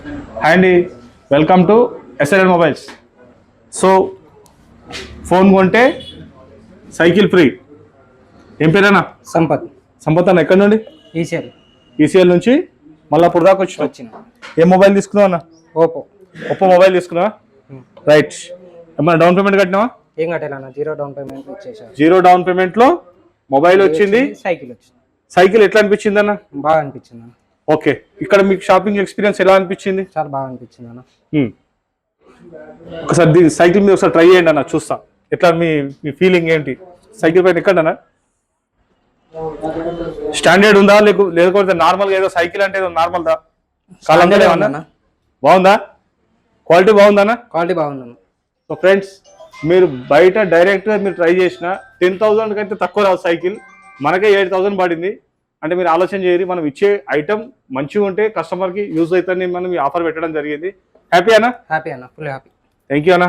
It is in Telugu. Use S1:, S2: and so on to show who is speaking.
S1: హాయ్ అండి, welcome to SLN mobiles. So phone కొంటే సైకిల్ ఫ్రీ. ఏం పేరేనా?
S2: సంపత్.
S1: సంపత్ అన్న ఎక్కడి నుండి? ఈసీఎల్ నుంచి మళ్ళీ అప్పుడు దాకా వచ్చిన. ఏ మొబైల్ తీసుకున్నావు అన్న? ఒప్పో మొబైల్ తీసుకున్నావా? రైట్. ఏమన్నా డౌన్ పేమెంట్ కట్టినావా?
S2: ఏం కట్టాలన్న, జీరో డౌన్ పేమెంట్ ఇచ్చేసారు.
S1: జీరో డౌన్ పేమెంట్ లో మొబైల్ వచ్చింది,
S2: సైకిల్ వచ్చింది.
S1: సైకిల్ ఎట్లా అనిపించింది అన్న?
S2: బాగా అనిపించింది అన్న.
S1: ఓకే, ఇక్కడ మీకు షాపింగ్ ఎక్స్పీరియన్స్ ఎలా అనిపించింది?
S2: చాలా బాగా అనిపించింది అన్న.
S1: ఒకసారి దీని సైకిల్ మీద ఒకసారి ట్రై చేయండి అన్న, చూస్తా ఎట్లా మీ మీ ఫీలింగ్ ఏంటి. సైకిల్ పైన ఎక్కడన్నా స్టాండర్డ్ ఉందా లేకపోతే నార్మల్గా ఏదో సైకిల్ అంటే ఏదో నార్మల్ దా? బాగుందా? క్వాలిటీ బాగుందా?
S2: క్వాలిటీ బాగుందన్న.
S1: సో ఫ్రెండ్స్, మీరు బయట డైరెక్ట్గా మీరు ట్రై చేసిన 10,000 కంటే తక్కువ రాదు సైకిల్. మనకే 8,000 పడింది. అంటే మీరు ఆలోచన చేయరు, మనం ఇచ్చే ఐటమ్ మంచిగా ఉంటే కస్టమర్కి యూజ్ అవుతుందని మనం ఈ ఆఫర్ పెట్టడం జరిగింది. హ్యాపీ అన్న?
S2: హ్యాపీ అన్న, ఫుల్ హ్యాపీ.
S1: థ్యాంక్ యూ అన్న.